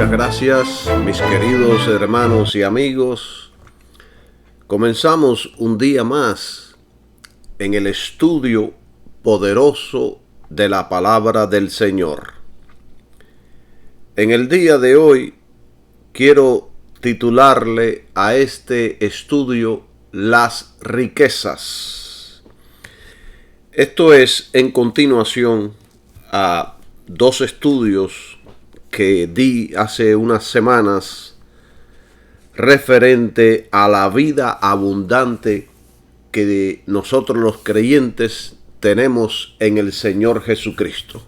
Muchas gracias, mis queridos hermanos y amigos. Comenzamos un día más en el estudio poderoso de la palabra del Señor. En el día de hoy quiero titularle a este estudio Las riquezas. Esto es en continuación a dos estudios que di hace unas semanas referente a la vida abundante que nosotros los creyentes tenemos en el Señor Jesucristo.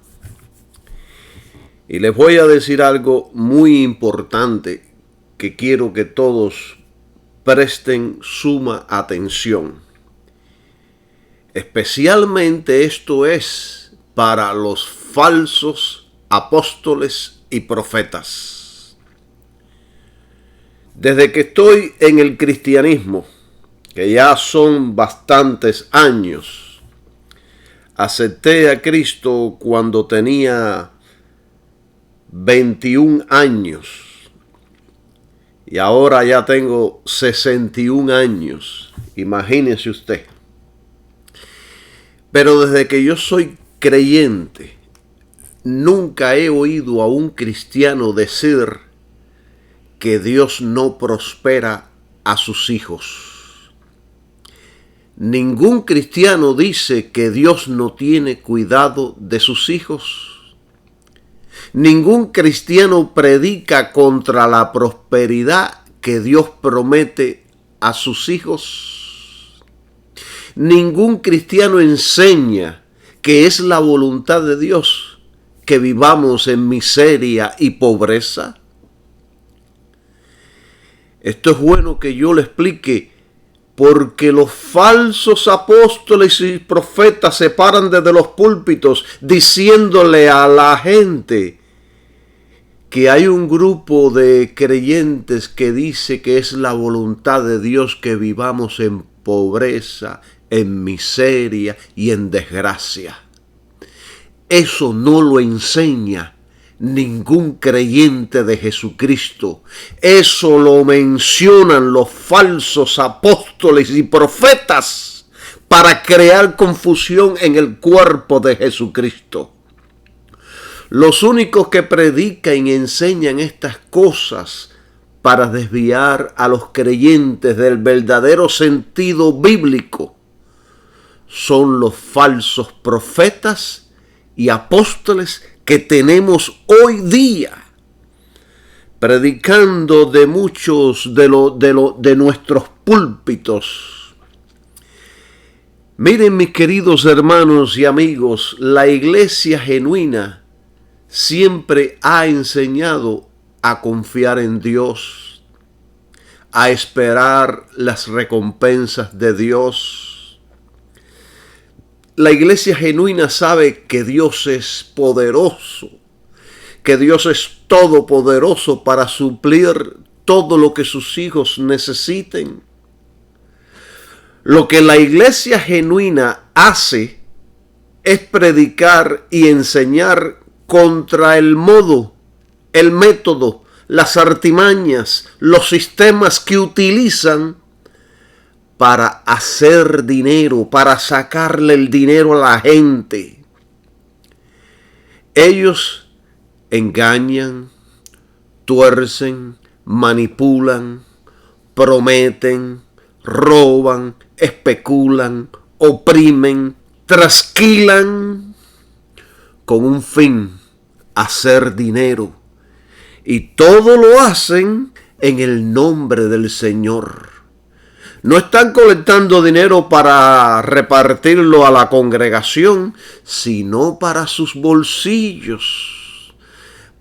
Y les voy a decir algo muy importante que quiero que todos presten suma atención. Especialmente esto es para los falsos apóstoles y profetas. Desde que estoy en el cristianismo, que ya son bastantes años, acepté a Cristo cuando tenía 21 años y ahora ya tengo 61 años, imagínese usted. Pero desde que yo soy creyente, nunca he oído a un cristiano decir que Dios no prospera a sus hijos. Ningún cristiano dice que Dios no tiene cuidado de sus hijos. Ningún cristiano predica contra la prosperidad que Dios promete a sus hijos. Ningún cristiano enseña que es la voluntad de Dios que vivamos en miseria y pobreza. Esto es bueno que yo le explique, porque los falsos apóstoles y profetas se paran desde los púlpitos diciéndole a la gente que hay un grupo de creyentes que dice que es la voluntad de Dios que vivamos en pobreza, en miseria y en desgracia. Eso no lo enseña ningún creyente de Jesucristo. Eso lo mencionan los falsos apóstoles y profetas para crear confusión en el cuerpo de Jesucristo. Los únicos que predican y enseñan estas cosas para desviar a los creyentes del verdadero sentido bíblico son los falsos profetas y apóstoles que tenemos hoy día, predicando de muchos de nuestros púlpitos. Miren, mis queridos hermanos y amigos, la iglesia genuina siempre ha enseñado a confiar en Dios, a esperar las recompensas de Dios. La iglesia genuina sabe que Dios es poderoso, que Dios es todopoderoso para suplir todo lo que sus hijos necesiten. Lo que la iglesia genuina hace es predicar y enseñar contra el modo, el método, las artimañas, los sistemas que utilizan para hacer dinero, para sacarle el dinero a la gente. Ellos engañan, tuercen, manipulan, prometen, roban, especulan, oprimen, trasquilan con un fin: hacer dinero. Y todo lo hacen en el nombre del Señor. No están colectando dinero para repartirlo a la congregación, sino para sus bolsillos,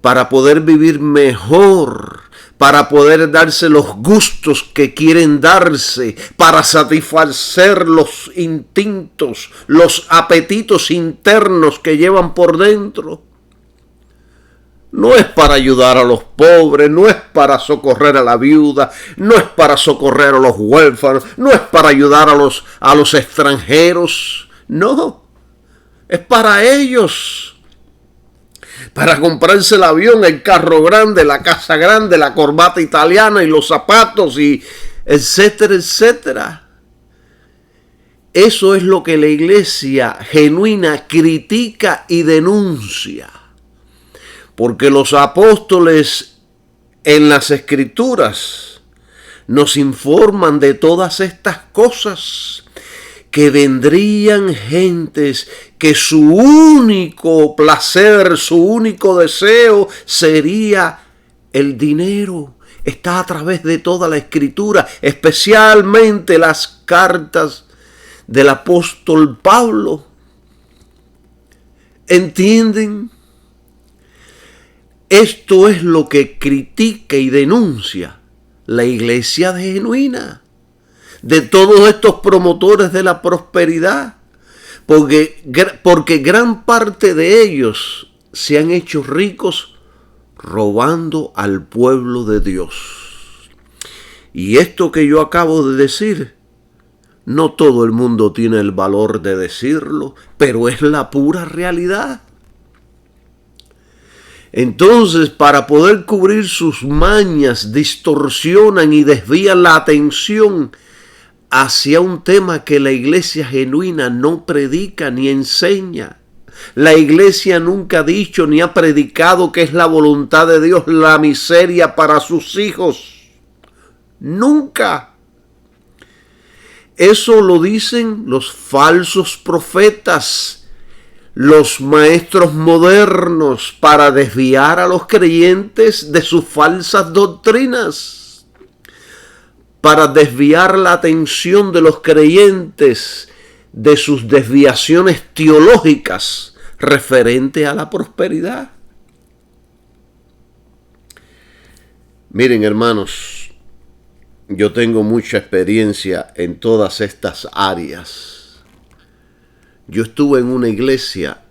para poder vivir mejor, para poder darse los gustos que quieren darse, para satisfacer los instintos, los apetitos internos que llevan por dentro. No es para ayudar a los pobres, no es para socorrer a la viuda, no es para socorrer a los huérfanos, no es para ayudar a los extranjeros, no, es para ellos. para comprarse el avión, el carro grande, la casa grande, la corbata italiana y los zapatos y etcétera, etcétera. Eso es lo que la iglesia genuina critica y denuncia. Porque los apóstoles en las Escrituras nos informan de todas estas cosas, que vendrían gentes que su único placer, su único deseo sería el dinero. Está a través de toda la Escritura, especialmente las cartas del apóstol Pablo. ¿Entienden? Esto es lo que critica y denuncia la iglesia genuina, de todos estos promotores de la prosperidad, porque gran parte de ellos se han hecho ricos robando al pueblo de Dios. Y esto que yo acabo de decir, no todo el mundo tiene el valor de decirlo, pero es la pura realidad. Entonces, para poder cubrir sus mañas, distorsionan y desvían la atención hacia un tema que la iglesia genuina no predica ni enseña. La iglesia nunca ha dicho ni ha predicado que es la voluntad de Dios la miseria para sus hijos. Nunca. Eso lo dicen los falsos profetas, los maestros modernos, para desviar a los creyentes de sus falsas doctrinas, para desviar la atención de los creyentes de sus desviaciones teológicas referente a la prosperidad. Miren, hermanos, yo tengo mucha experiencia en todas estas áreas. Yo estuve en una iglesia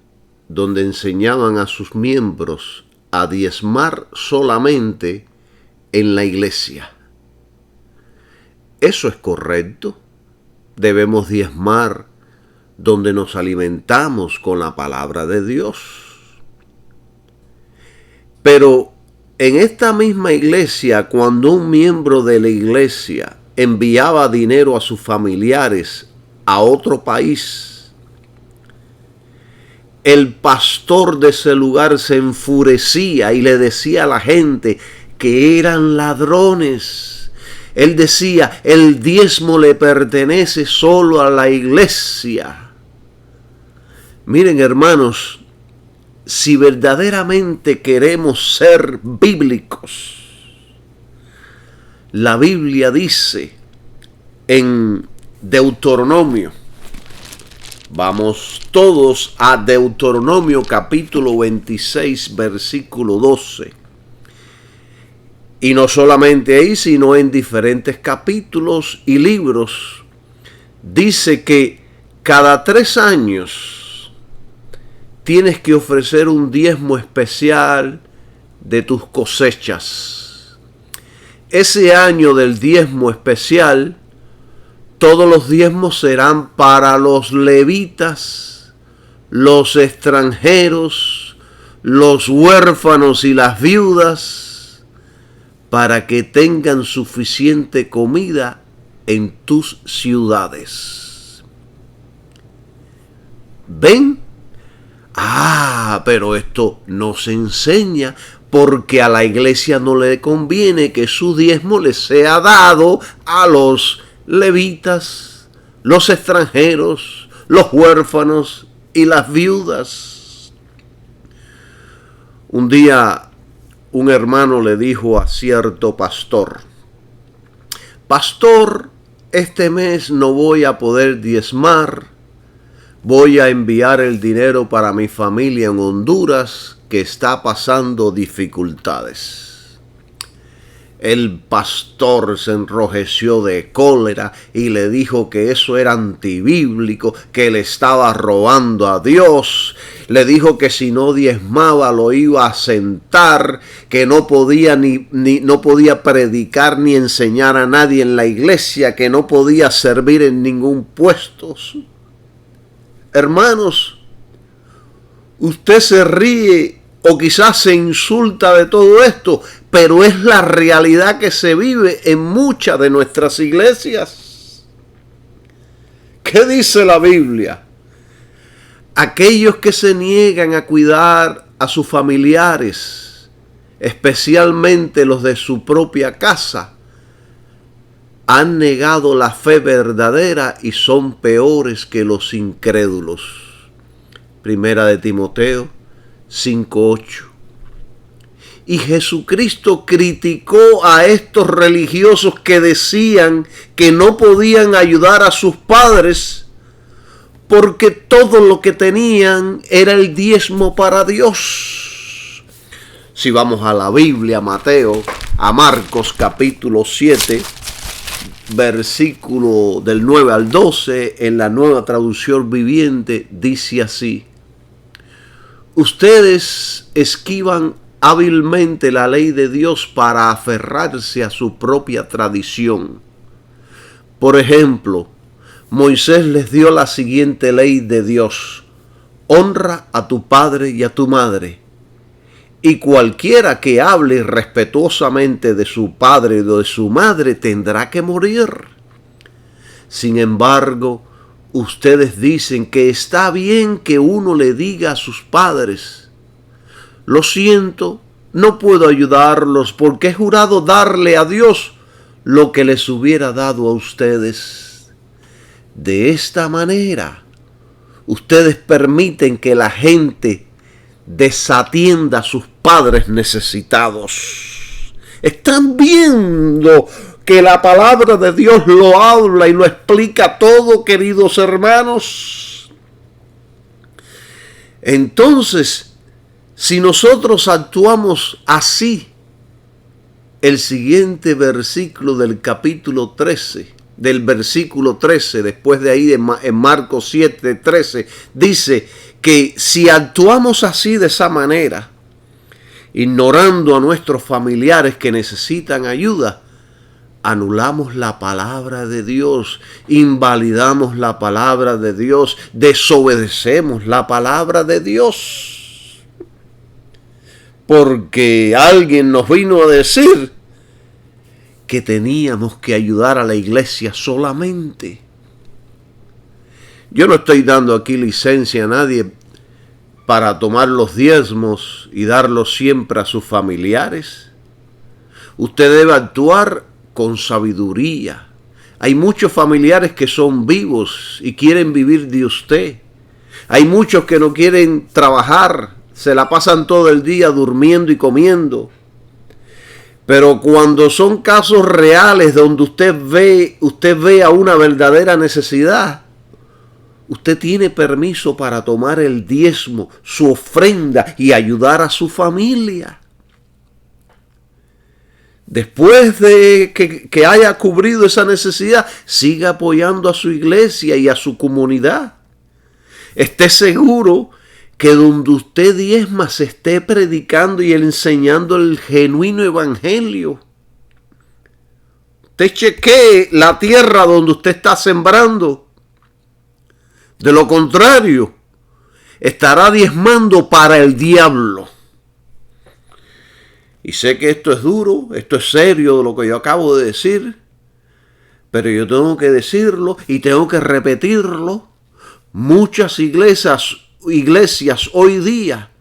donde enseñaban a sus miembros a diezmar solamente en la iglesia. ¿Eso es correcto? Debemos diezmar donde nos alimentamos con la palabra de Dios. Pero en esta misma iglesia, cuando un miembro de la iglesia enviaba dinero a sus familiares a otro país, el pastor de ese lugar se enfurecía y le decía a la gente que eran ladrones. Él decía, el diezmo le pertenece solo a la iglesia. Miren, hermanos, si verdaderamente queremos ser bíblicos, la Biblia dice en Deuteronomio, vamos todos a Deuteronomio capítulo 26, versículo 12. Y no solamente ahí, sino en diferentes capítulos y libros. Dice que cada 3 años tienes que ofrecer un diezmo especial de tus cosechas. Ese año del diezmo especial, todos los diezmos serán para los levitas, los extranjeros, los huérfanos y las viudas, para que tengan suficiente comida en tus ciudades. ¿Ven? Pero esto no se enseña, porque a la iglesia no le conviene que su diezmo le sea dado a los levitas, los extranjeros, los huérfanos y las viudas. Un día un hermano le dijo a cierto pastor: pastor, este mes no voy a poder diezmar, voy a enviar el dinero para mi familia en Honduras que está pasando dificultades. El pastor se enrojeció de cólera y le dijo que eso era antibíblico, que le estaba robando a Dios. Le dijo que si no diezmaba lo iba a sentar, que no podía no podía predicar ni enseñar a nadie en la iglesia, que no podía servir en ningún puesto. Hermanos, usted se ríe o quizás se insulta de todo esto, pero es la realidad que se vive en muchas de nuestras iglesias. ¿Qué dice la Biblia? Aquellos que se niegan a cuidar a sus familiares, especialmente los de su propia casa, han negado la fe verdadera y son peores que los incrédulos. Primera de Timoteo 5:8. Y Jesucristo criticó a estos religiosos que decían que no podían ayudar a sus padres porque todo lo que tenían era el diezmo para Dios. Si vamos a la Biblia, a Marcos capítulo 7, versículo del 9 al 12, en la Nueva Traducción Viviente, dice así: ustedes esquivan hábilmente la ley de Dios para aferrarse a su propia tradición. Por ejemplo, Moisés les dio la siguiente ley de Dios: honra a tu padre y a tu madre. Y cualquiera que hable respetuosamente de su padre o de su madre tendrá que morir. Sin embargo, ustedes dicen que está bien que uno le diga a sus padres: lo siento, no puedo ayudarlos porque he jurado darle a Dios lo que les hubiera dado a ustedes. De esta manera, ustedes permiten que la gente desatienda a sus padres necesitados. Están viendo que la palabra de Dios lo habla y lo explica todo, queridos hermanos. Entonces, si nosotros actuamos así, el siguiente versículo del capítulo 13, del versículo 13, después de ahí en Marcos 7:13, dice que si actuamos así de esa manera, ignorando a nuestros familiares que necesitan ayuda, anulamos la palabra de Dios, invalidamos la palabra de Dios, desobedecemos la palabra de Dios. Porque alguien nos vino a decir que teníamos que ayudar a la iglesia solamente. Yo no estoy dando aquí licencia a nadie para tomar los diezmos y darlos siempre a sus familiares. Usted debe actuar con sabiduría. Hay muchos familiares que son vivos y quieren vivir de usted. Hay muchos que no quieren trabajar, se la pasan todo el día durmiendo y comiendo. Pero cuando son casos reales donde usted ve a una verdadera necesidad, usted tiene permiso para tomar el diezmo, su ofrenda y ayudar a su familia. Después de que haya cubrido esa necesidad, siga apoyando a su iglesia y a su comunidad. Esté seguro que donde usted diezma se esté predicando y enseñando el genuino evangelio. Usted chequee la tierra donde usted está sembrando. De lo contrario, estará diezmando para el diablo. Y sé que esto es duro, esto es serio de lo que yo acabo de decir, pero yo tengo que decirlo y tengo que repetirlo. Muchas iglesias hoy día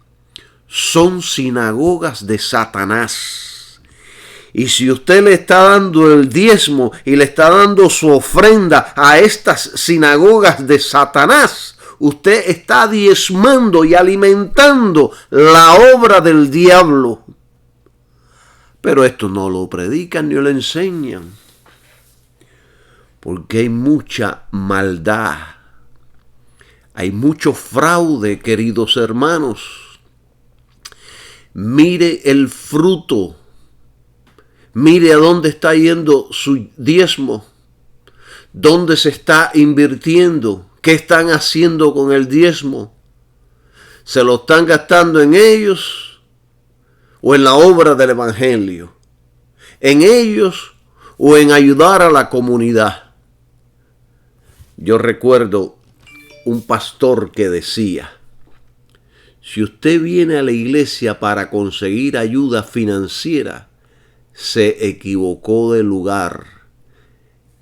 son sinagogas de Satanás. Y si usted le está dando el diezmo y le está dando su ofrenda a estas sinagogas de Satanás, usted está diezmando y alimentando la obra del diablo. Pero esto no lo predican ni lo enseñan, porque hay mucha maldad, hay mucho fraude, queridos hermanos. Mire el fruto. Mire a dónde está yendo su diezmo, dónde se está invirtiendo, qué están haciendo con el diezmo. ¿Se lo están gastando en ellos o en la obra del evangelio? ¿En ellos o en ayudar a la comunidad? Yo recuerdo un pastor que decía: Si usted viene a la iglesia para conseguir ayuda financiera, se equivocó de lugar.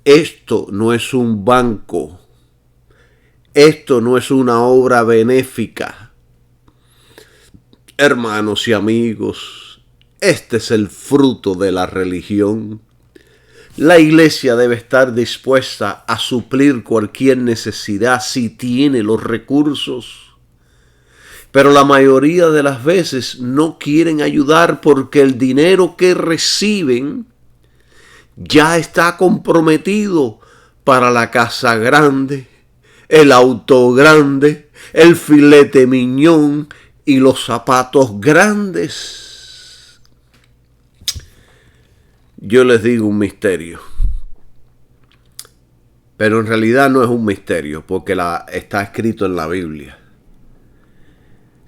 Esto no es un banco. Esto no es una obra benéfica. Hermanos y amigos, este es el fruto de la religión. La iglesia debe estar dispuesta a suplir cualquier necesidad si tiene los recursos. Pero la mayoría de las veces no quieren ayudar porque el dinero que reciben ya está comprometido para la casa grande, el auto grande, el filete miñón y los zapatos grandes. Yo les digo un misterio, pero en realidad no es un misterio porque está escrito en la Biblia.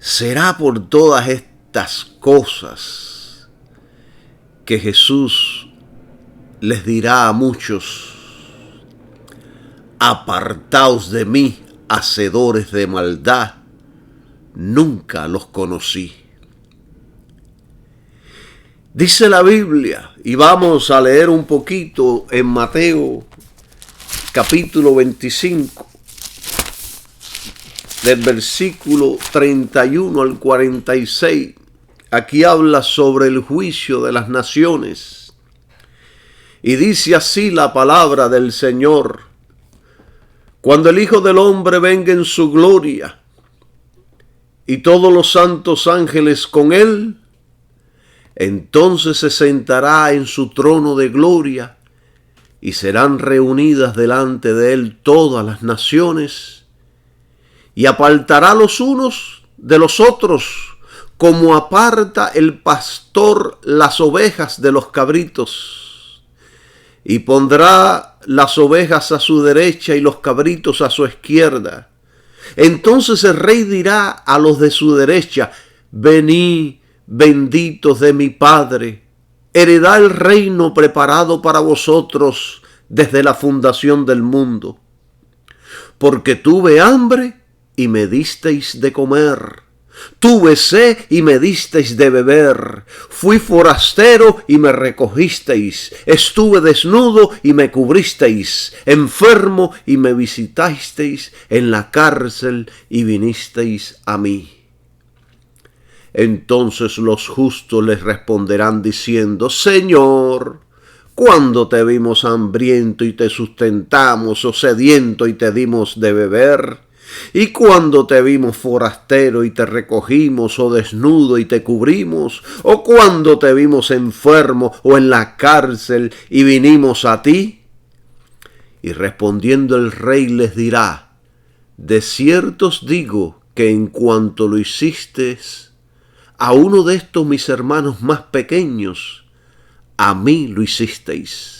Será por todas estas cosas que Jesús les dirá a muchos: apartaos de mí, hacedores de maldad, nunca los conocí. Dice la Biblia, y vamos a leer un poquito en Mateo capítulo 25, del versículo 31 al 46. Aquí habla sobre el juicio de las naciones. Y dice así la palabra del Señor: cuando el Hijo del Hombre venga en su gloria, y todos los santos ángeles con él, entonces se sentará en su trono de gloria, y serán reunidas delante de él todas las naciones, y apartará los unos de los otros, como aparta el pastor las ovejas de los cabritos, y pondrá las ovejas a su derecha y los cabritos a su izquierda. Entonces el rey dirá a los de su derecha: venid, benditos de mi Padre, heredad el reino preparado para vosotros desde la fundación del mundo. Porque tuve hambre y me disteis de comer, tuve sed y me disteis de beber, fui forastero y me recogisteis, estuve desnudo y me cubristeis, enfermo y me visitasteis, en la cárcel y vinisteis a mí. Entonces los justos les responderán diciendo: Señor, ¿cuándo te vimos hambriento y te sustentamos, o sediento y te dimos de beber? ¿Y cuándo te vimos forastero y te recogimos, o desnudo y te cubrimos? ¿O cuándo te vimos enfermo o en la cárcel y vinimos a ti? Y respondiendo el rey les dirá: de cierto os digo que en cuanto lo hicisteis a uno de estos mis hermanos más pequeños, a mí lo hicisteis.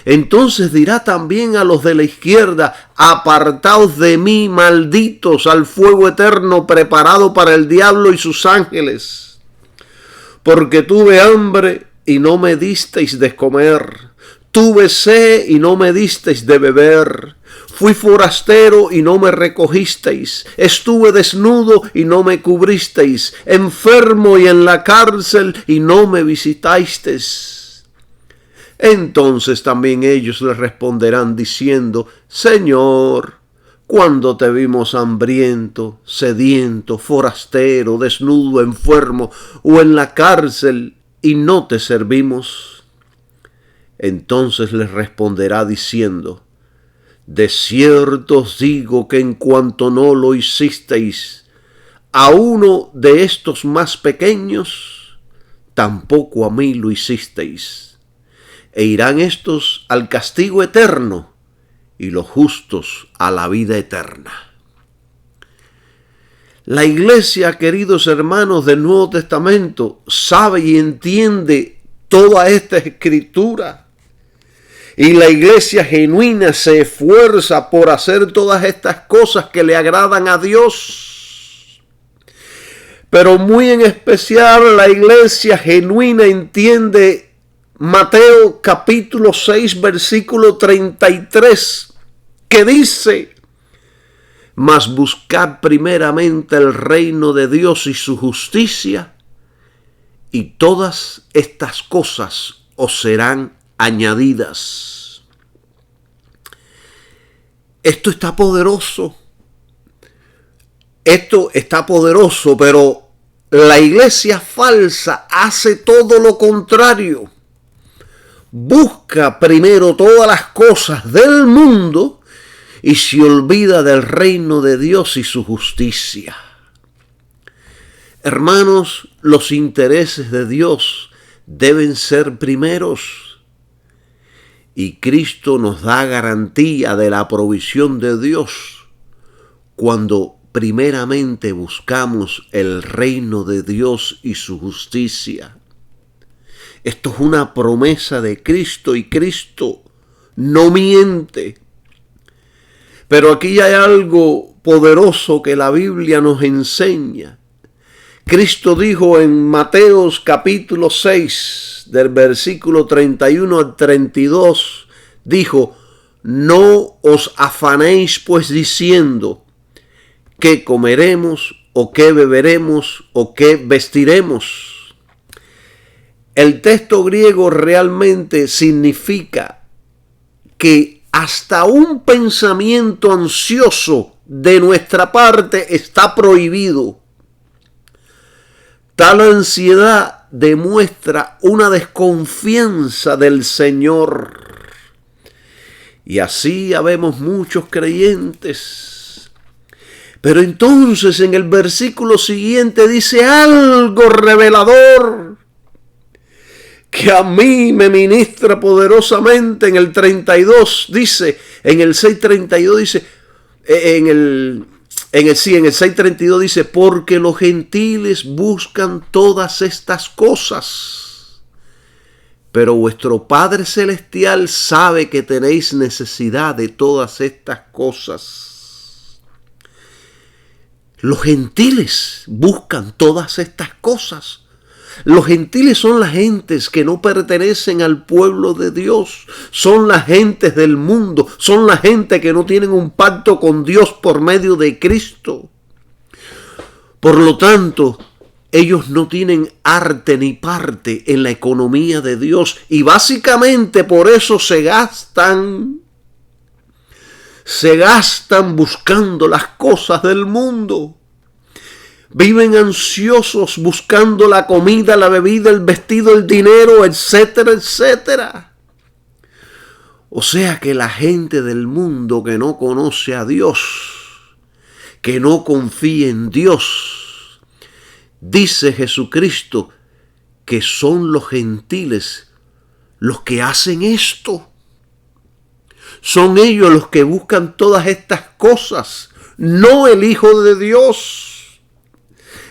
Entonces dirá también a los de la izquierda: apartaos de mí, malditos, al fuego eterno preparado para el diablo y sus ángeles. Porque tuve hambre y no me disteis de comer, tuve sed y no me disteis de beber, fui forastero y no me recogisteis, estuve desnudo y no me cubristeis, enfermo y en la cárcel y no me visitasteis. Entonces también ellos le responderán diciendo: Señor, ¿cuándo te vimos hambriento, sediento, forastero, desnudo, enfermo o en la cárcel y no te servimos? Entonces les responderá diciendo: de cierto os digo que en cuanto no lo hicisteis a uno de estos más pequeños, tampoco a mí lo hicisteis. E irán estos al castigo eterno y los justos a la vida eterna. La iglesia, queridos hermanos del Nuevo Testamento, sabe y entiende toda esta escritura. Y la iglesia genuina se esfuerza por hacer todas estas cosas que le agradan a Dios. Pero muy en especial la iglesia genuina entiende Mateo capítulo 6 versículo 33, que dice: mas buscad primeramente el reino de Dios y su justicia, y todas estas cosas os serán añadidas. Esto está poderoso. Esto está poderoso, pero la iglesia falsa hace todo lo contrario. Busca primero todas las cosas del mundo y se olvida del reino de Dios y su justicia. Hermanos, los intereses de Dios deben ser primeros. Y Cristo nos da garantía de la provisión de Dios cuando primeramente buscamos el reino de Dios y su justicia. Esto es una promesa de Cristo y Cristo no miente. Pero aquí hay algo poderoso que la Biblia nos enseña. Cristo dijo en Mateos capítulo 6, del versículo 31 al 32, dijo: no os afanéis pues diciendo qué comeremos o qué beberemos o qué vestiremos. El texto griego realmente significa que hasta un pensamiento ansioso de nuestra parte está prohibido. Tal ansiedad demuestra una desconfianza del Señor. Y así habemos muchos creyentes. Pero entonces en el versículo siguiente dice algo revelador que a mí me ministra poderosamente. En el 32 dice, en el 6:32 dice, en el 6:32 dice: porque los gentiles buscan todas estas cosas, pero vuestro Padre Celestial sabe que tenéis necesidad de todas estas cosas. Los gentiles buscan todas estas cosas. Los gentiles son las gentes que no pertenecen al pueblo de Dios. Son las gentes del mundo. Son la gente que no tienen un pacto con Dios por medio de Cristo. Por lo tanto, ellos no tienen arte ni parte en la economía de Dios. Y básicamente por eso se gastan buscando las cosas del mundo. Viven ansiosos buscando la comida, la bebida, el vestido, el dinero, etcétera, etcétera. O sea que la gente del mundo que no conoce a Dios, que no confía en Dios, dice Jesucristo que son los gentiles los que hacen esto. Son ellos los que buscan todas estas cosas, no el Hijo de Dios.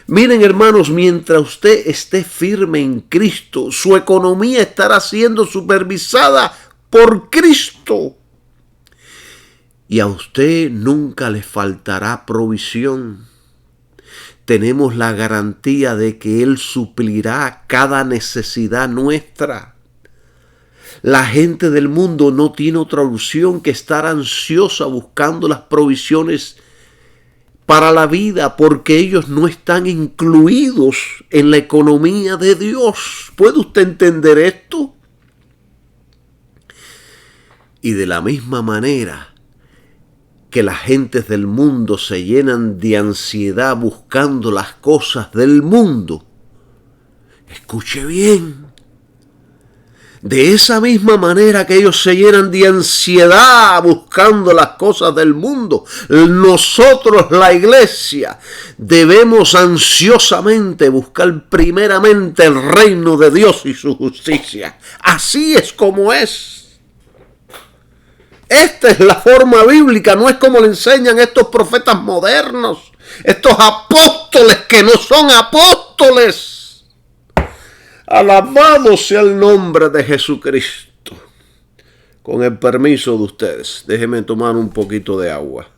Miren, hermanos, mientras usted esté firme en Cristo, su economía estará siendo supervisada por Cristo. Y a usted nunca le faltará provisión. Tenemos la garantía de que Él suplirá cada necesidad nuestra. La gente del mundo no tiene otra opción que estar ansiosa buscando las provisiones para la vida, porque ellos no están incluidos en la economía de Dios. ¿Puede usted entender esto? Y de la misma manera que las gentes del mundo se llenan de ansiedad buscando las cosas del mundo, escuche bien, de esa misma manera que ellos se llenan de ansiedad buscando las cosas del mundo, nosotros, la iglesia, debemos ansiosamente buscar primeramente el reino de Dios y su justicia. Así es como es. Esta es la forma bíblica, no es como le enseñan estos profetas modernos, estos apóstoles que no son apóstoles. Alabado sea el nombre de Jesucristo. Con el permiso de ustedes, déjenme tomar un poquito de agua.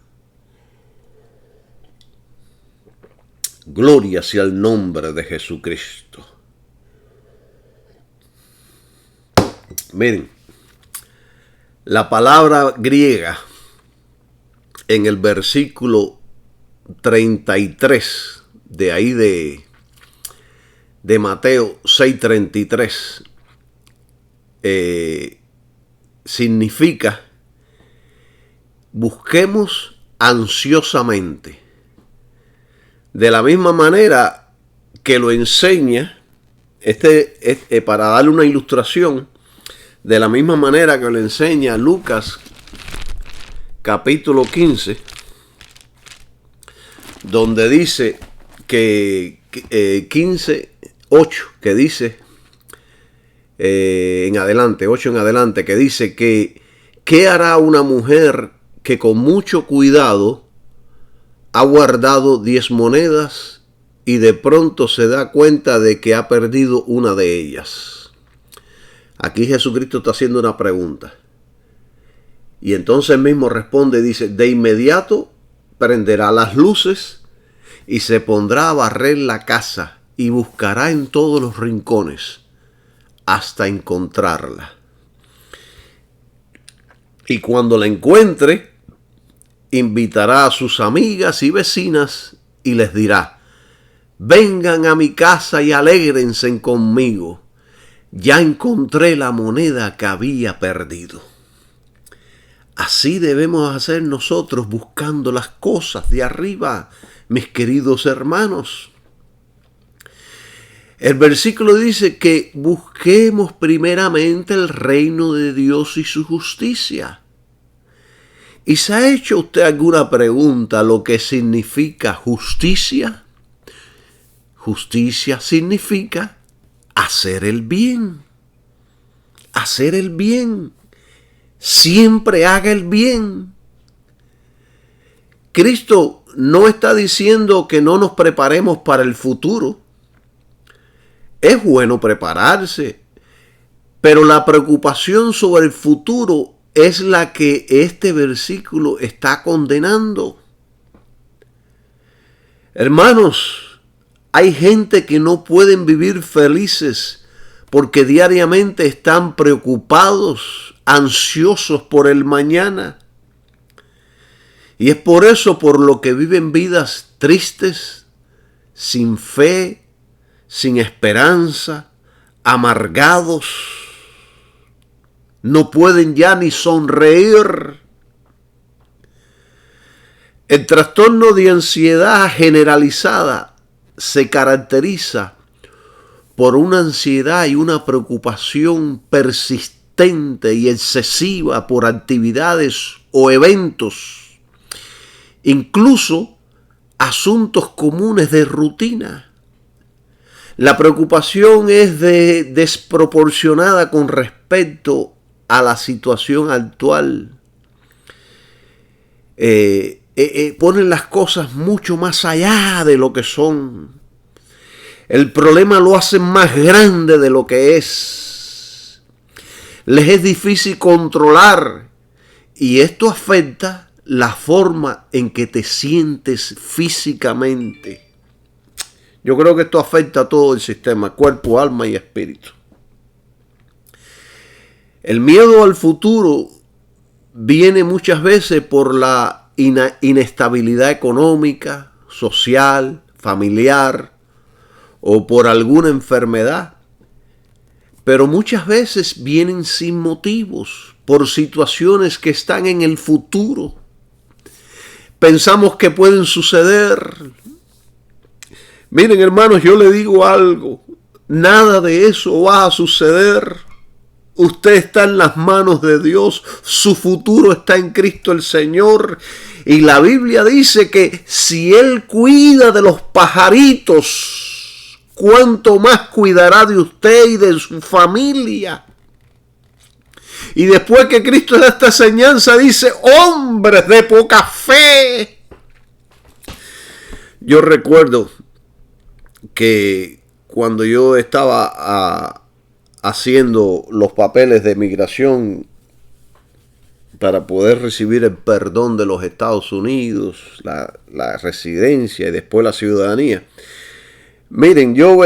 Gloria sea el nombre de Jesucristo. Miren, la palabra griega en el versículo 33, de ahí de Mateo 6:33, significa: busquemos ansiosamente. De la misma manera que lo enseña, para darle una ilustración, de la misma manera que lo enseña Lucas capítulo 15, donde dice que 15:8, que dice en adelante, 8 en adelante, que dice que ¿qué hará una mujer que con mucho cuidado ha guardado 10 monedas y de pronto se da cuenta de que ha perdido una de ellas? Aquí Jesucristo está haciendo una pregunta. Y entonces él mismo responde, dice: de inmediato prenderá las luces y se pondrá a barrer la casa y buscará en todos los rincones hasta encontrarla. Y cuando la encuentre, invitará a sus amigas y vecinas y les dirá: vengan a mi casa y alégrense conmigo. Ya encontré la moneda que había perdido. Así debemos hacer nosotros, buscando las cosas de arriba, mis queridos hermanos. El versículo dice que busquemos primeramente el reino de Dios y su justicia. ¿Y se ha hecho usted alguna pregunta lo que significa justicia? Justicia significa hacer el bien. Hacer el bien. Siempre haga el bien. Cristo no está diciendo que no nos preparemos para el futuro. Es bueno prepararse, pero la preocupación sobre el futuro es la que este versículo está condenando. Hermanos, hay gente que no pueden vivir felices porque diariamente están preocupados, ansiosos por el mañana. Y es por eso por lo que viven vidas tristes, sin fe, sin esperanza, amargados. No pueden ya ni sonreír. El trastorno de ansiedad generalizada se caracteriza por una ansiedad y una preocupación persistente y excesiva por actividades o eventos, incluso asuntos comunes de rutina. La preocupación es desproporcionada con respecto a la situación actual. Ponen las cosas mucho más allá de lo que son. El problema lo hacen más grande de lo que es. Les es difícil controlar y esto afecta la forma en que te sientes físicamente. Yo creo que esto afecta a todo el sistema, cuerpo, alma y espíritu. El miedo al futuro viene muchas veces por la inestabilidad económica, social, familiar o por alguna enfermedad. Pero muchas veces vienen sin motivos, por situaciones que están en el futuro. Pensamos que pueden suceder. Miren, hermanos, yo le digo algo. Nada de eso va a suceder. Usted está en las manos de Dios. Su futuro está en Cristo el Señor. Y la Biblia dice que si Él cuida de los pajaritos, ¿cuánto más cuidará de usted y de su familia? Y después que Cristo da esta enseñanza, dice: hombres de poca fe. Yo recuerdo que cuando yo estaba haciendo los papeles de migración para poder recibir el perdón de los Estados Unidos, la residencia y después la ciudadanía, miren, yo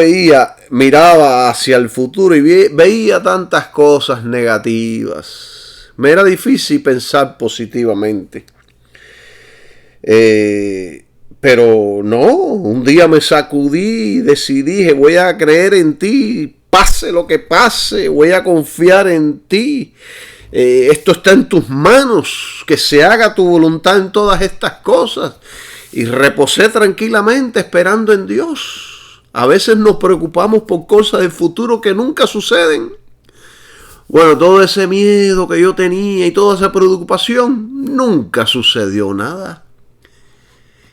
miraba hacia el futuro y veía tantas cosas negativas. Me era difícil pensar positivamente. Pero no, un día me sacudí y decidí que voy a creer en ti, pase lo que pase, voy a confiar en ti. Esto está en tus manos, que se haga tu voluntad en todas estas cosas. Y reposé tranquilamente esperando en Dios. A veces nos preocupamos por cosas del futuro que nunca suceden. Bueno, todo ese miedo que yo tenía y toda esa preocupación, nunca sucedió nada.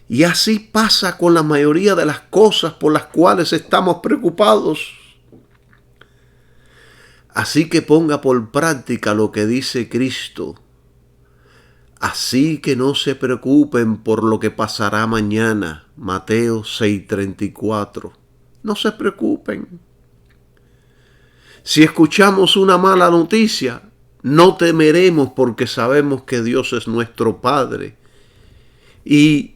Y así pasa con la mayoría de las cosas por las cuales estamos preocupados. Así que ponga por práctica lo que dice Cristo. Así que no se preocupen por lo que pasará mañana. Mateo 6:34. No se preocupen. Si escuchamos una mala noticia, no temeremos porque sabemos que Dios es nuestro Padre. Y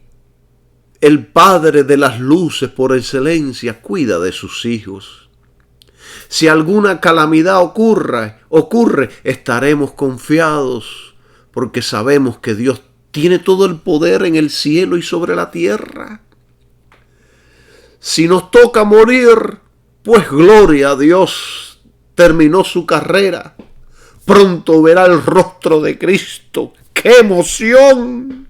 el Padre de las luces por excelencia cuida de sus hijos. Si alguna calamidad ocurre, estaremos confiados porque sabemos que Dios tiene todo el poder en el cielo y sobre la tierra. Si nos toca morir, pues gloria a Dios, terminó su carrera. Pronto verá el rostro de Cristo. ¡Qué emoción!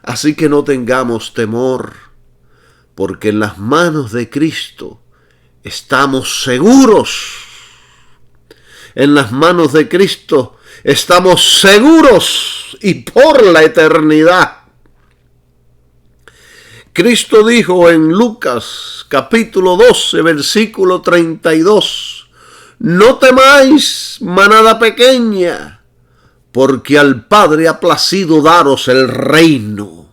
Así que no tengamos temor, porque en las manos de Cristo estamos seguros. En las manos de Cristo estamos seguros y por la eternidad. Cristo dijo en Lucas capítulo 12, versículo 32, no temáis, manada pequeña, porque al Padre ha placido daros el reino.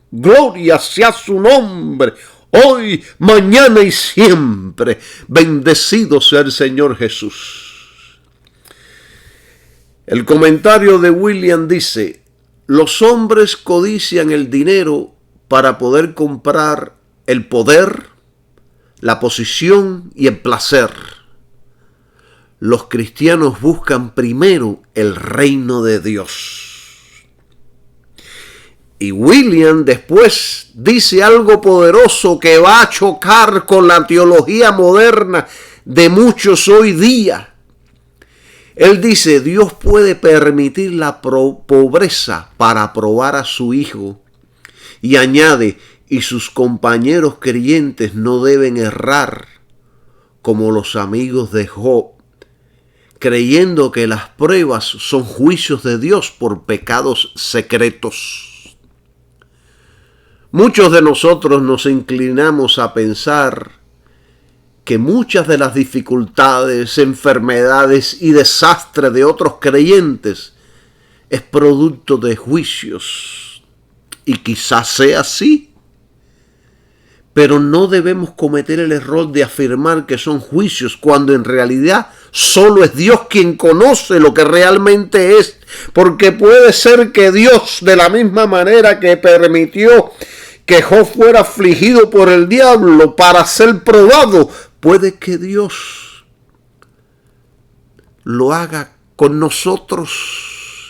Gloria sea su nombre, hoy, mañana y siempre. Bendecido sea el Señor Jesús. El comentario de William dice, los hombres codician el dinero para poder comprar el poder, la posición y el placer. Los cristianos buscan primero el reino de Dios. Y William después dice algo poderoso que va a chocar con la teología moderna de muchos hoy día. Él dice, Dios puede permitir la pobreza para probar a su Hijo. Y añade, y sus compañeros creyentes no deben errar como los amigos de Job, creyendo que las pruebas son juicios de Dios por pecados secretos. Muchos de nosotros nos inclinamos a pensar que muchas de las dificultades, enfermedades y desastres de otros creyentes es producto de juicios. Y quizás sea así. Pero no debemos cometer el error de afirmar que son juicios cuando en realidad solo es Dios quien conoce lo que realmente es. Porque puede ser que Dios, de la misma manera que permitió que Job fuera afligido por el diablo para ser probado, puede que Dios lo haga con nosotros.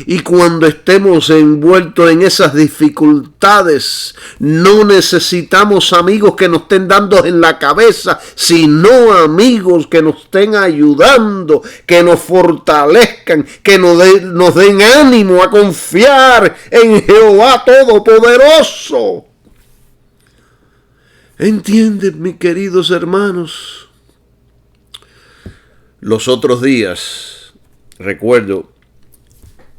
Y cuando estemos envueltos en esas dificultades, no necesitamos amigos que nos estén dando en la cabeza, sino amigos que nos estén ayudando, que nos fortalezcan, que nos den ánimo a confiar en Jehová Todopoderoso. ¿Entienden, mis queridos hermanos? Los otros días, recuerdo,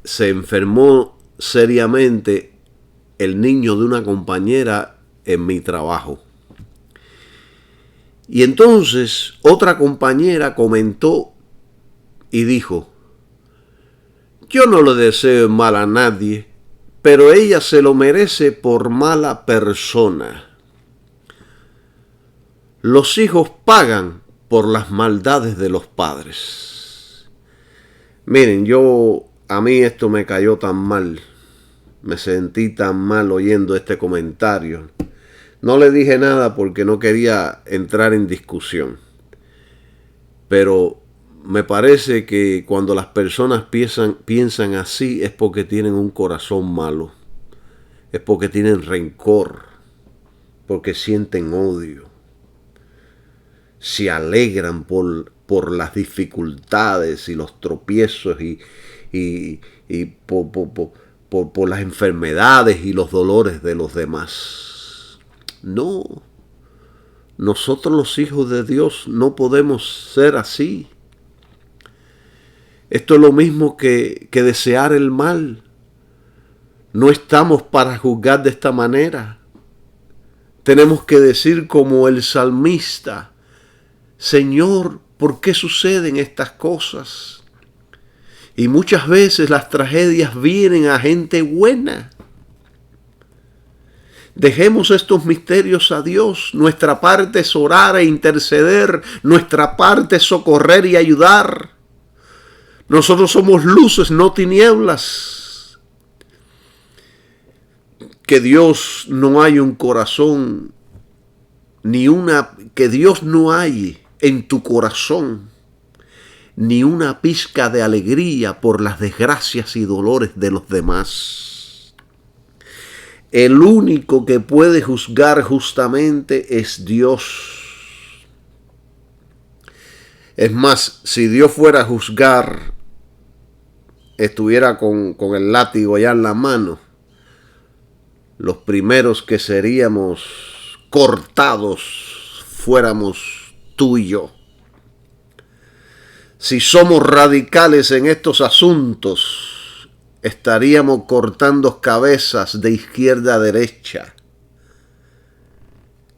se enfermó seriamente el niño de una compañera en mi trabajo. Y entonces otra compañera comentó y dijo, yo no le deseo mal a nadie, pero ella se lo merece por mala persona. Los hijos pagan por las maldades de los padres. Miren, a mí esto me cayó tan mal, me sentí tan mal oyendo este comentario. No le dije nada porque no quería entrar en discusión. Pero me parece que cuando las personas piensan así es porque tienen un corazón malo. es porque tienen rencor, porque sienten odio. Se alegran por las dificultades y los tropiezos y por las enfermedades y los dolores de los demás. No, nosotros los hijos de Dios no podemos ser así. Esto es lo mismo que desear el mal. No estamos para juzgar de esta manera. Tenemos que decir como el salmista: Señor, ¿por qué suceden estas cosas? Y muchas veces las tragedias vienen a gente buena. Dejemos estos misterios a Dios. Nuestra parte es orar e interceder. Nuestra parte es socorrer y ayudar. Nosotros somos luces, no tinieblas. Que Dios no hay un corazón, que Dios no hay en tu corazón ni una pizca de alegría por las desgracias y dolores de los demás. El único que puede juzgar justamente es Dios. Es más, si Dios fuera a juzgar, estuviera con el látigo ya en la mano, los primeros que seríamos cortados fuéramos tú y yo. Si somos radicales en estos asuntos, estaríamos cortando cabezas de izquierda a derecha.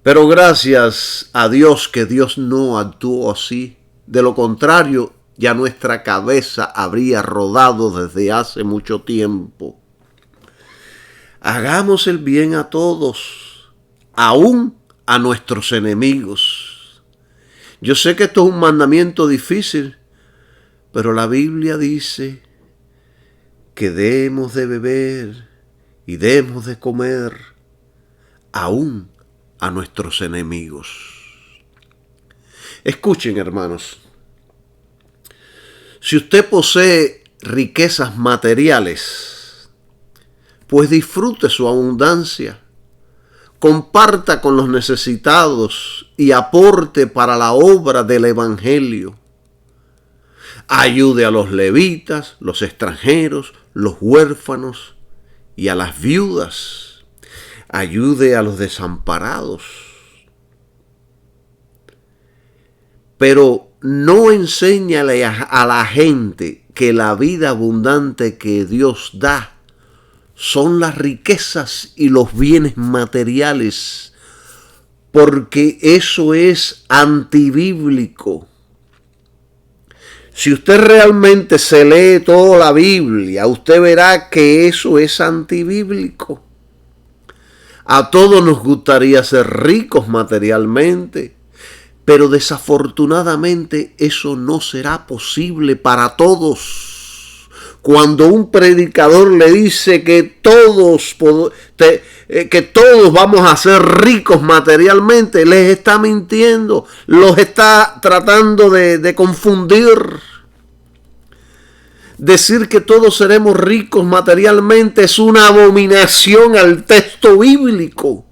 Pero gracias a Dios que Dios no actuó así. De lo contrario, ya nuestra cabeza habría rodado desde hace mucho tiempo. Hagamos el bien a todos, aún a nuestros enemigos. Yo sé que esto es un mandamiento difícil, pero la Biblia dice que debemos de beber y debemos de comer aún a nuestros enemigos. Escuchen, hermanos, si usted posee riquezas materiales, pues disfrute su abundancia, comparta con los necesitados y aporte para la obra del Evangelio. Ayude a los levitas, los extranjeros, los huérfanos y a las viudas. Ayude a los desamparados. Pero no enséñale a la gente que la vida abundante que Dios da son las riquezas y los bienes materiales, porque eso es antibíblico. Si usted realmente se lee toda la Biblia, usted verá que eso es antibíblico. A todos nos gustaría ser ricos materialmente, pero desafortunadamente eso no será posible para todos. Cuando un predicador le dice que todos vamos a ser ricos materialmente, les está mintiendo, los está tratando de confundir. Decir que todos seremos ricos materialmente es una abominación al texto bíblico.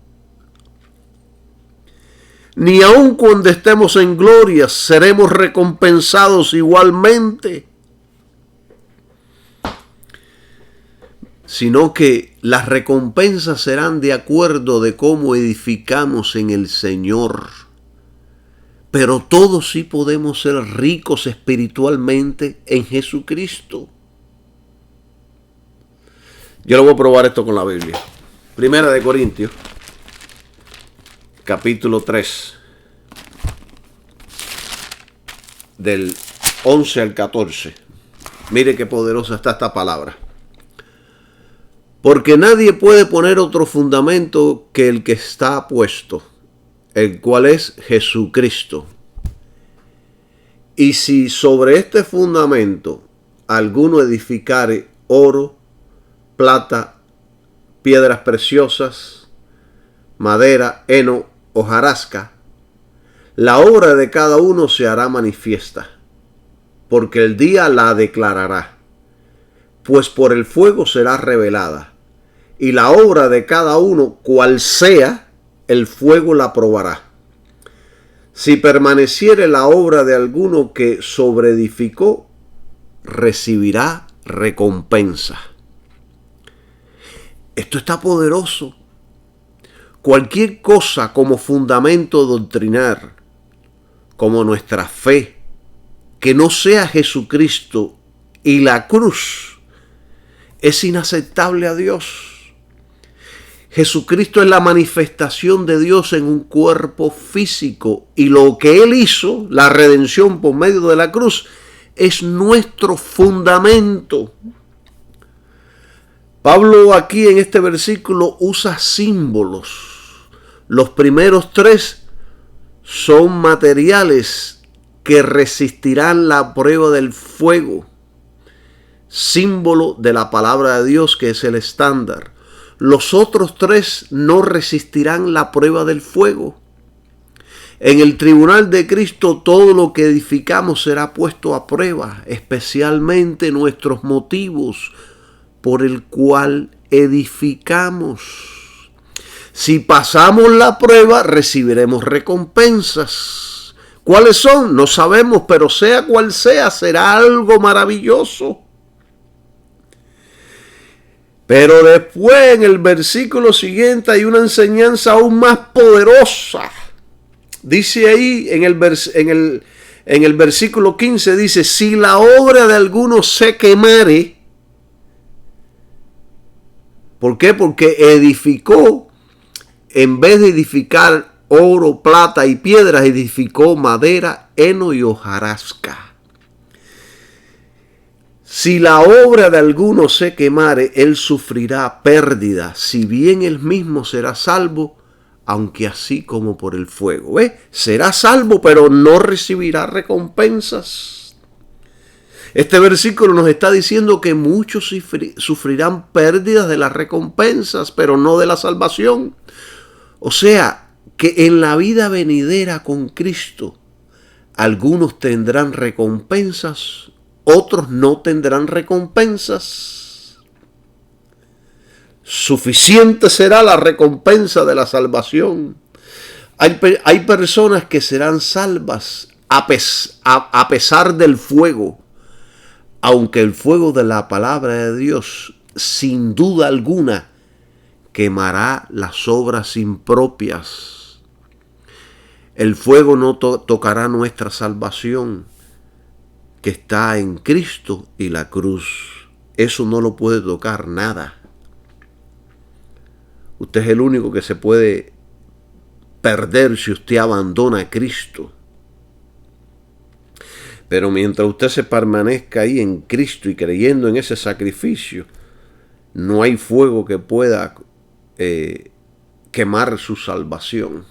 Ni aun cuando estemos en gloria seremos recompensados igualmente, sino que las recompensas serán de acuerdo de cómo edificamos en el Señor. Pero todos sí podemos ser ricos espiritualmente en Jesucristo. Yo lo voy a probar esto con la Biblia. Primera de Corintios, capítulo 3, del 11 al 14. Mire qué poderosa está esta palabra. Porque nadie puede poner otro fundamento que el que está puesto, el cual es Jesucristo. Y si sobre este fundamento alguno edificare oro, plata, piedras preciosas, madera, heno, hojarasca, la obra de cada uno se hará manifiesta, porque el día la declarará, pues por el fuego será revelada, y la obra de cada uno, cual sea, el fuego la probará. Si permaneciere la obra de alguno que sobreedificó, recibirá recompensa. Esto está poderoso. Cualquier cosa como fundamento doctrinal, como nuestra fe, que no sea Jesucristo y la cruz, es inaceptable a Dios. Jesucristo es la manifestación de Dios en un cuerpo físico, y lo que Él hizo, la redención por medio de la cruz, es nuestro fundamento. Pablo aquí en este versículo usa símbolos. Los primeros tres son materiales que resistirán la prueba del fuego. Símbolo de la palabra de Dios, que es el estándar. Los otros tres no resistirán la prueba del fuego. En el tribunal de Cristo todo lo que edificamos será puesto a prueba, especialmente nuestros motivos por el cual edificamos. Si pasamos la prueba, recibiremos recompensas. ¿Cuáles son? No sabemos, pero sea cual sea, será algo maravilloso. Pero después, en el versículo siguiente, hay una enseñanza aún más poderosa. Dice ahí, en el versículo 15, dice, si la obra de alguno se quemare. ¿Por qué? Porque edificó, en vez de edificar oro, plata y piedras, edificó madera, heno y hojarasca. Si la obra de alguno se quemare, él sufrirá pérdida, si bien él mismo será salvo, aunque así como por el fuego. Será salvo, pero no recibirá recompensas. Este versículo nos está diciendo que muchos sufrirán pérdidas de las recompensas, pero no de la salvación. O sea, que en la vida venidera con Cristo, algunos tendrán recompensas, otros no tendrán recompensas. Suficiente será la recompensa de la salvación. Hay personas que serán salvas a pesar del fuego, aunque el fuego de la palabra de Dios, sin duda alguna, quemará las obras impropias. El fuego no tocará nuestra salvación, que está en Cristo y la cruz. Eso no lo puede tocar nada. Usted es el único que se puede perder si usted abandona a Cristo. Pero mientras usted se permanezca ahí en Cristo y creyendo en ese sacrificio, no hay fuego que pueda quemar su salvación.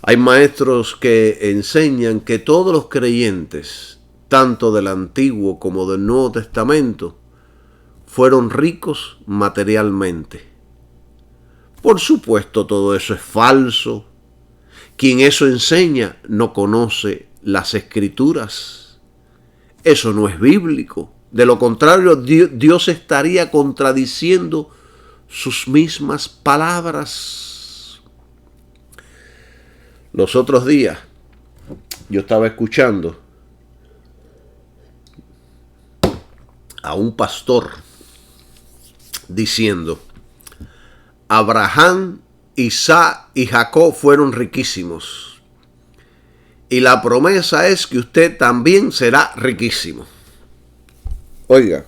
Hay maestros que enseñan que todos los creyentes, tanto del Antiguo como del Nuevo Testamento, fueron ricos materialmente. Por supuesto, todo eso es falso. Quien eso enseña no conoce las Escrituras. Eso no es bíblico. De lo contrario, Dios estaría contradiciendo sus mismas palabras. Los otros días yo estaba escuchando a un pastor diciendo: Abraham, Isaac y Jacob fueron riquísimos, y la promesa es que usted también será riquísimo. Oiga,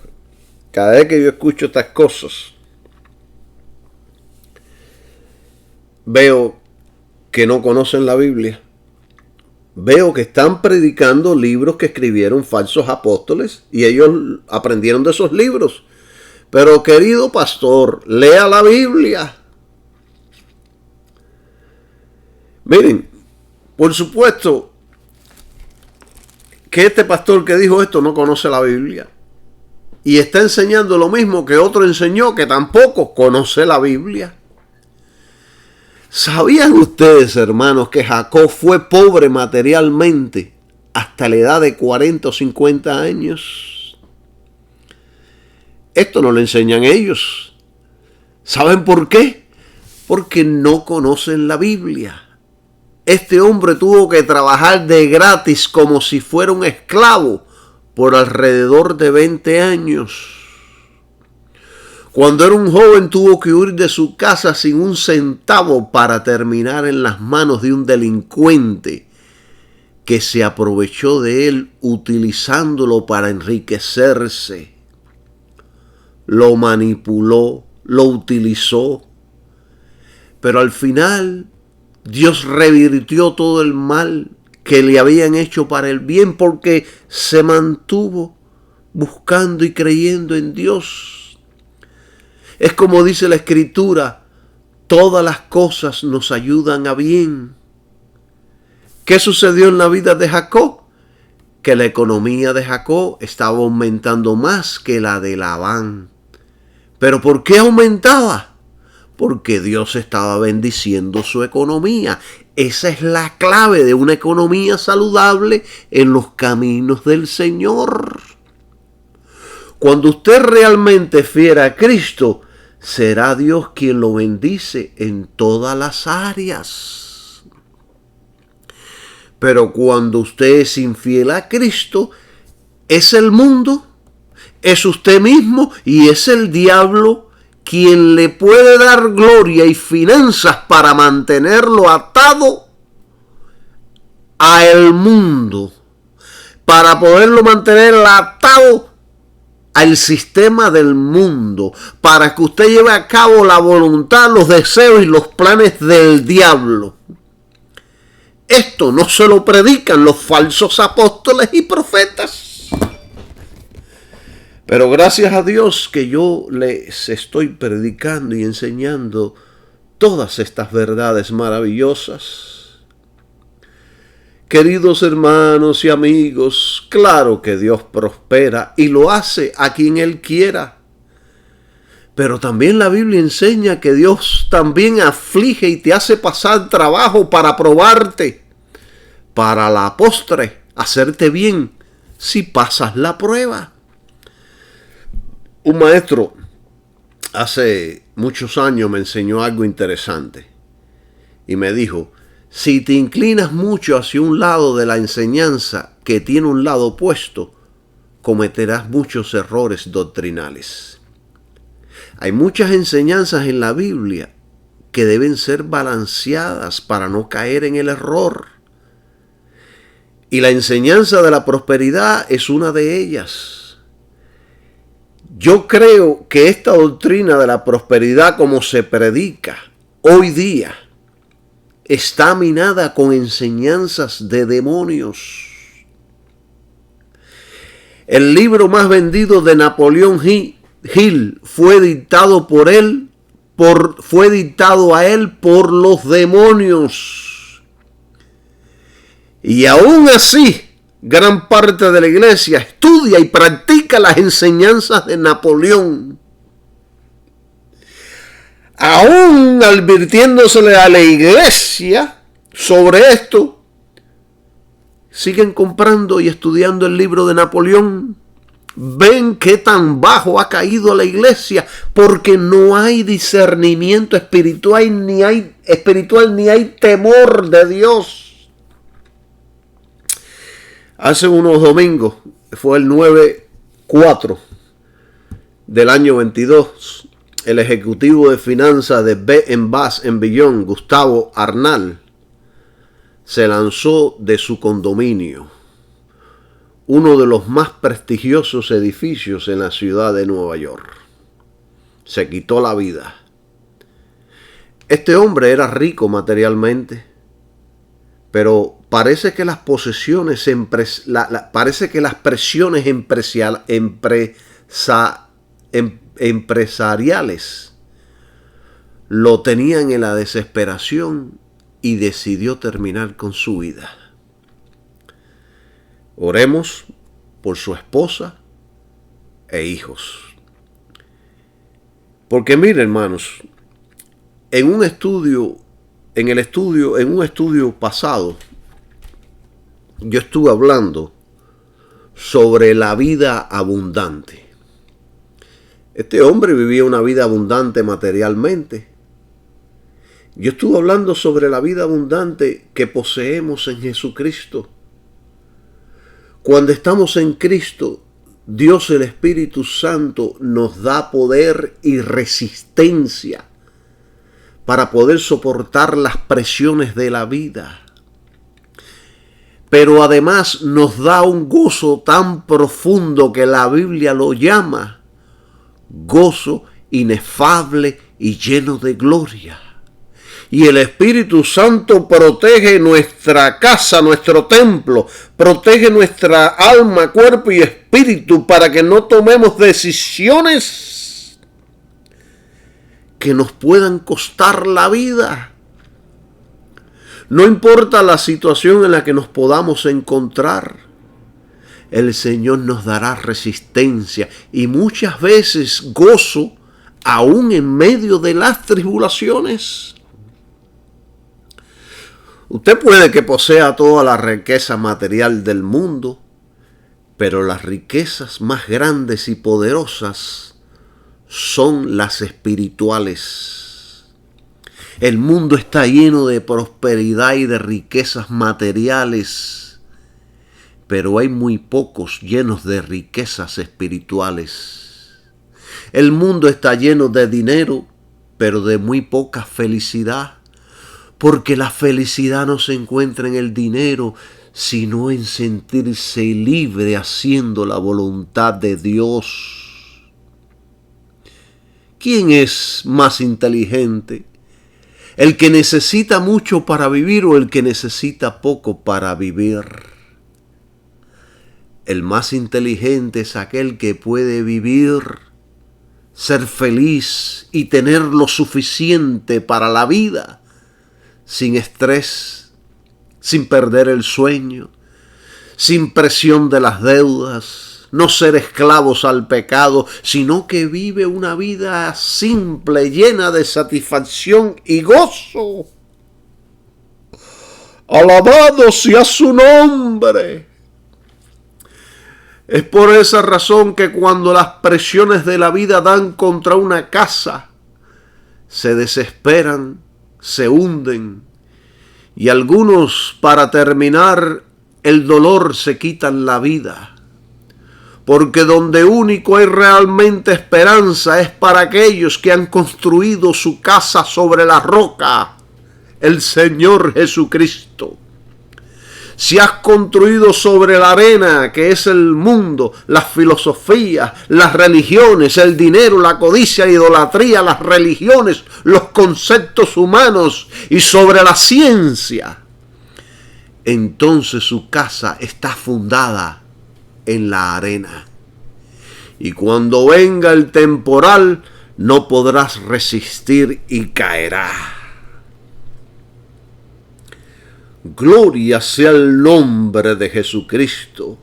cada vez que yo escucho estas cosas, veo que no conocen la Biblia. Veo que están predicando libros que escribieron falsos apóstoles y ellos aprendieron de esos libros. Pero querido pastor, lea la Biblia. Miren, por supuesto que este pastor que dijo esto no conoce la Biblia. Y está enseñando lo mismo que otro enseñó, que tampoco conoce la Biblia. ¿Sabían ustedes, hermanos, que Jacob fue pobre materialmente hasta la edad de 40 o 50 años? Esto no lo enseñan ellos. ¿Saben por qué? Porque no conocen la Biblia. Este hombre tuvo que trabajar de gratis como si fuera un esclavo por alrededor de 20 años. Cuando era un joven tuvo que huir de su casa sin un centavo para terminar en las manos de un delincuente que se aprovechó de él utilizándolo para enriquecerse. Lo manipuló, lo utilizó, pero al final Dios revirtió todo el mal que le habían hecho para el bien porque se mantuvo buscando y creyendo en Dios. Es como dice la Escritura, todas las cosas nos ayudan a bien. ¿Qué sucedió en la vida de Jacob? Que la economía de Jacob estaba aumentando más que la de Labán. ¿Pero por qué aumentaba? Porque Dios estaba bendiciendo su economía. Esa es la clave de una economía saludable en los caminos del Señor. Cuando usted realmente fiera a Cristo, será Dios quien lo bendice en todas las áreas. Pero cuando usted es infiel a Cristo, es el mundo, es usted mismo y es el diablo quien le puede dar gloria y finanzas para mantenerlo atado al mundo, para poderlo mantener atado al sistema del mundo, para que usted lleve a cabo la voluntad, los deseos y los planes del diablo. Esto no se lo predican los falsos apóstoles y profetas. Pero gracias a Dios que yo les estoy predicando y enseñando todas estas verdades maravillosas. Queridos hermanos y amigos, claro que Dios prospera y lo hace a quien Él quiera. Pero también la Biblia enseña que Dios también aflige y te hace pasar trabajo para probarte, para la postre hacerte bien si pasas la prueba. Un maestro hace muchos años me enseñó algo interesante y me dijo: si te inclinas mucho hacia un lado de la enseñanza que tiene un lado opuesto, cometerás muchos errores doctrinales. Hay muchas enseñanzas en la Biblia que deben ser balanceadas para no caer en el error. Y la enseñanza de la prosperidad es una de ellas. Yo creo que esta doctrina de la prosperidad, como se predica hoy día, está minada con enseñanzas de demonios. El libro más vendido de Napoleón Hill fue dictado a él por los demonios. Y aún así, gran parte de la iglesia estudia y practica las enseñanzas de Napoleón. Aún advirtiéndosele a la iglesia sobre esto, siguen comprando y estudiando el libro de Napoleón. Ven qué tan bajo ha caído la iglesia, porque no hay discernimiento espiritual, ni hay temor de Dios. Hace unos domingos, fue el 9/4 del año 22, el ejecutivo de finanzas de Bed Bath & Beyond, Gustavo Arnal, se lanzó de su condominio, uno de los más prestigiosos edificios en la ciudad de Nueva York. Se quitó la vida. Este hombre era rico materialmente, pero parece que las posesiones, parece que las presiones empresariales lo tenían en la desesperación y decidió terminar con su vida. Oremos por su esposa e hijos. Porque mire, hermanos, en un estudio pasado, yo estuve hablando sobre la vida abundante. Este hombre vivía una vida abundante materialmente. Yo estuve hablando sobre la vida abundante que poseemos en Jesucristo. Cuando estamos en Cristo, Dios el Espíritu Santo nos da poder y resistencia para poder soportar las presiones de la vida. Pero además nos da un gozo tan profundo que la Biblia lo llama gozo inefable y lleno de gloria. Y el Espíritu Santo protege nuestra casa, nuestro templo, protege nuestra alma, cuerpo y espíritu para que no tomemos decisiones que nos puedan costar la vida. No importa la situación en la que nos podamos encontrar, el Señor nos dará resistencia y muchas veces gozo aún en medio de las tribulaciones. Usted puede que posea toda la riqueza material del mundo, pero las riquezas más grandes y poderosas son las espirituales. El mundo está lleno de prosperidad y de riquezas materiales, pero hay muy pocos llenos de riquezas espirituales. El mundo está lleno de dinero, pero de muy poca felicidad. Porque la felicidad no se encuentra en el dinero, sino en sentirse libre haciendo la voluntad de Dios. ¿Quién es más inteligente? ¿El que necesita mucho para vivir o el que necesita poco para vivir? El más inteligente es aquel que puede vivir, ser feliz y tener lo suficiente para la vida, sin estrés, sin perder el sueño, sin presión de las deudas, no ser esclavos al pecado, sino que vive una vida simple, llena de satisfacción y gozo. Alabado sea su nombre. Es por esa razón que cuando las presiones de la vida dan contra una casa, se desesperan, se hunden, y algunos, para terminar el dolor, se quitan la vida. Porque donde único hay realmente esperanza es para aquellos que han construido su casa sobre la roca, el Señor Jesucristo. Si has construido sobre la arena, que es el mundo, las filosofías, las religiones, el dinero, la codicia, la idolatría, las religiones, los conceptos humanos y sobre la ciencia, entonces su casa está fundada en la arena. Y cuando venga el temporal, no podrás resistir y caerá. Gloria sea el nombre de Jesucristo.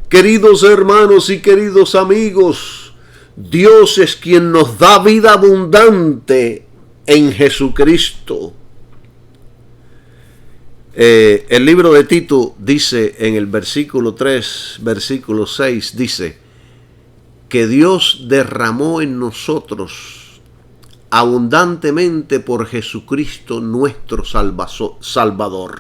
Queridos hermanos y queridos amigos, Dios es quien nos da vida abundante en Jesucristo. El libro de Tito dice en el versículo 3, versículo 6, dice que Dios derramó en nosotros abundantemente por Jesucristo nuestro Salvador.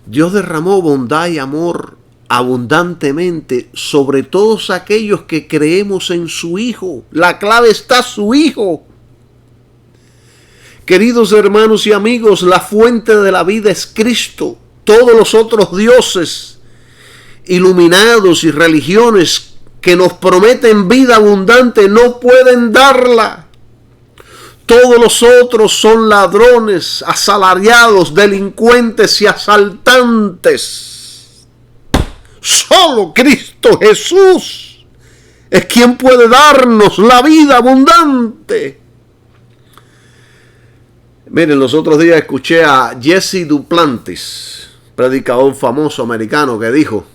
Dios derramó bondad y amor abundantemente sobre todos aquellos que creemos en su Hijo. La clave está su Hijo. Queridos hermanos y amigos, la fuente de la vida es Cristo. Todos los otros dioses iluminados y religiones que nos prometen vida abundante no pueden darla. Todos los otros son ladrones, asalariados, delincuentes y asaltantes. Solo Cristo Jesús es quien puede darnos la vida abundante. Miren, los otros días escuché a Jesse Duplantis, predicador famoso americano, que dijo: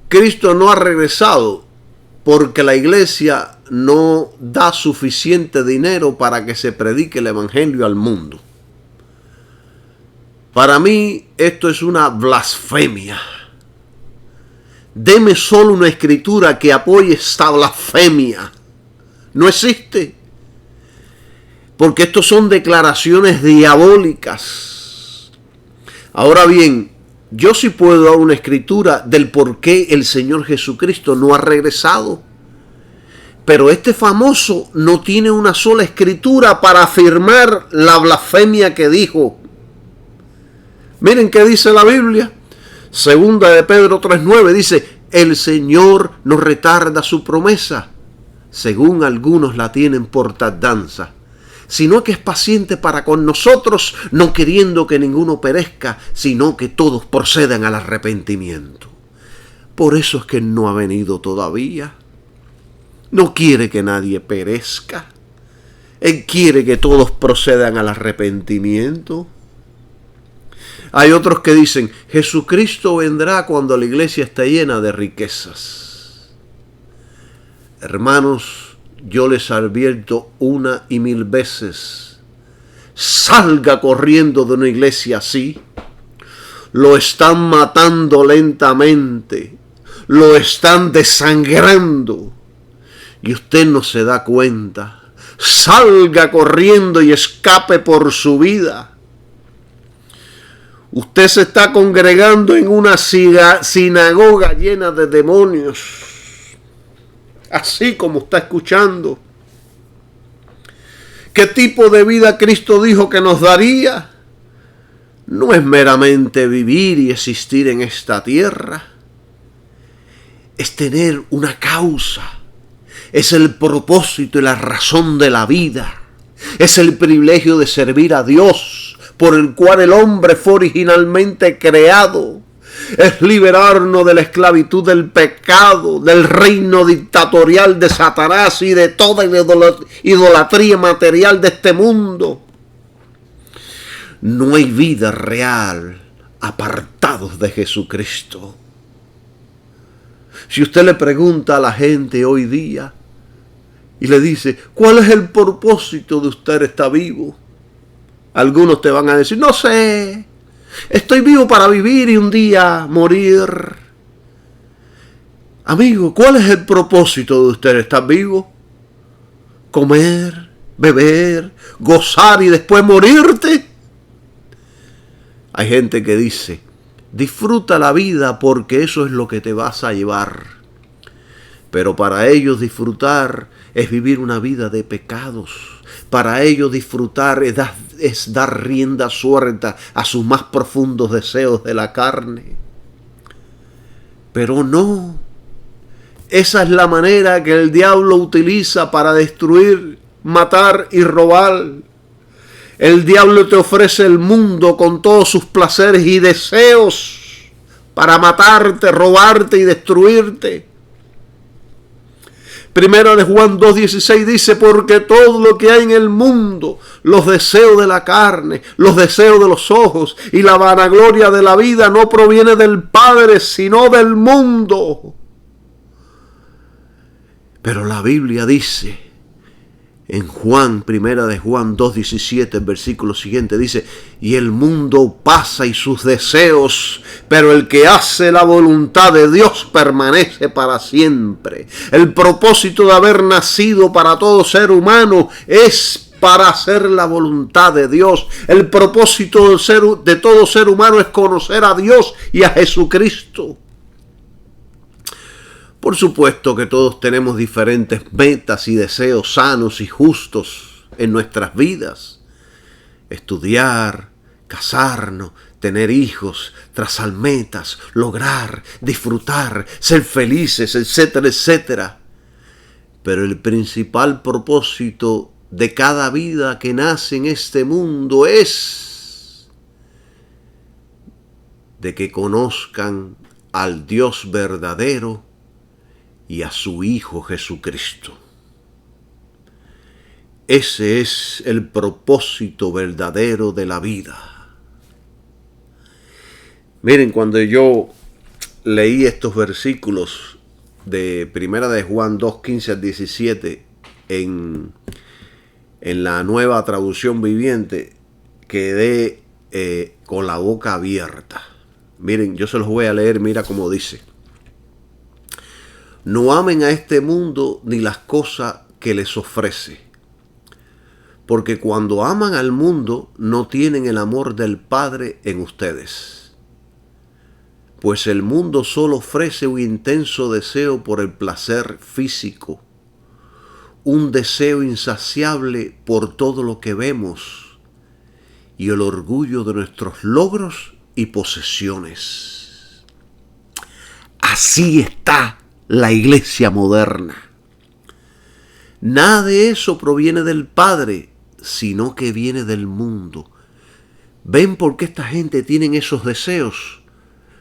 Cristo no ha regresado porque la iglesia no da suficiente dinero para que se predique el evangelio al mundo. Para mí esto es una blasfemia. Deme solo una escritura que apoye esta blasfemia. No existe. Porque estos son declaraciones diabólicas. Ahora bien, yo sí puedo dar una escritura del por qué el Señor Jesucristo no ha regresado. Pero este famoso no tiene una sola escritura para afirmar la blasfemia que dijo. Miren qué dice la Biblia. Segunda de Pedro 3:9 dice, el Señor no retarda su promesa, según algunos la tienen por tardanza, sino que es paciente para con nosotros, no queriendo que ninguno perezca, sino que todos procedan al arrepentimiento. Por eso es que no ha venido todavía. No quiere que nadie perezca. Él quiere que todos procedan al arrepentimiento. Hay otros que dicen, Jesucristo vendrá cuando la iglesia esté llena de riquezas. Hermanos, yo les advierto una y mil veces, salga corriendo de una iglesia así. Lo están matando lentamente, lo están desangrando y usted no se da cuenta. Salga corriendo y escape por su vida. Usted se está congregando en una sinagoga llena de demonios, así como está escuchando. ¿Qué tipo de vida Cristo dijo que nos daría? No es meramente vivir y existir en esta tierra. Es tener una causa. Es el propósito y la razón de la vida. Es el privilegio de servir a Dios, por el cual el hombre fue originalmente creado. Es liberarnos de la esclavitud del pecado, del reino dictatorial de Satanás y de toda idolatría material de este mundo. No hay vida real apartados de Jesucristo. Si usted le pregunta a la gente hoy día y le dice, ¿cuál es el propósito de usted estar vivo? Algunos te van a decir, no sé, estoy vivo para vivir y un día morir. Amigo, ¿cuál es el propósito de usted estar vivo? ¿Comer, beber, gozar y después morirte? Hay gente que dice, disfruta la vida porque eso es lo que te vas a llevar. Pero para ellos disfrutar es vivir una vida de pecados. Para ellos disfrutar es dar rienda suelta a sus más profundos deseos de la carne. Pero no. Esa es la manera que el diablo utiliza para destruir, matar y robar. El diablo te ofrece el mundo con todos sus placeres y deseos para matarte, robarte y destruirte. Primera de Juan 2:16 dice, porque todo lo que hay en el mundo, los deseos de la carne, los deseos de los ojos y la vanagloria de la vida no proviene del Padre, sino del mundo. Pero la Biblia dice, en Primera de Juan 2:17, el versículo siguiente dice, y el mundo pasa y sus deseos, pero el que hace la voluntad de Dios permanece para siempre. El propósito de haber nacido para todo ser humano es para hacer la voluntad de Dios. El propósito de todo ser humano es conocer a Dios y a Jesucristo. Por supuesto que todos tenemos diferentes metas y deseos sanos y justos en nuestras vidas. Estudiar, casarnos, tener hijos, trazar metas, lograr, disfrutar, ser felices, etcétera, etcétera. Pero el principal propósito de cada vida que nace en este mundo es de que conozcan al Dios verdadero y a su Hijo Jesucristo. Ese es el propósito verdadero de la vida. Miren, cuando yo leí estos versículos de Primera de Juan 2:15 al 17 en la Nueva Traducción Viviente, quedé con la boca abierta. Miren, yo se los voy a leer, mira cómo dice. No amen a este mundo ni las cosas que les ofrece. Porque cuando aman al mundo, no tienen el amor del Padre en ustedes. Pues el mundo solo ofrece un intenso deseo por el placer físico, un deseo insaciable por todo lo que vemos y el orgullo de nuestros logros y posesiones. Así está la iglesia moderna. Nada de eso proviene del Padre, sino que viene del mundo. ¿Ven por qué esta gente tiene esos deseos?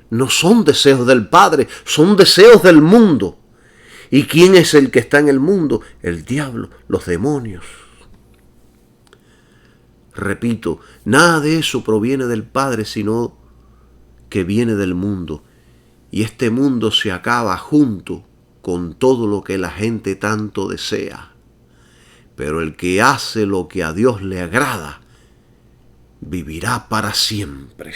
No son deseos del Padre, son deseos del mundo. ¿Y quién es el que está en el mundo? El diablo, los demonios. Repito, nada de eso proviene del Padre, sino que viene del mundo. Y este mundo se acaba junto con todo lo que la gente tanto desea. Pero el que hace lo que a Dios le agrada, vivirá para siempre.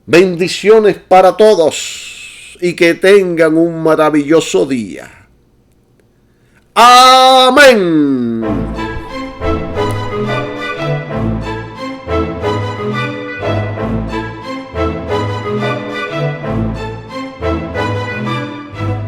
Bendiciones para todos y que tengan un maravilloso día. Amén.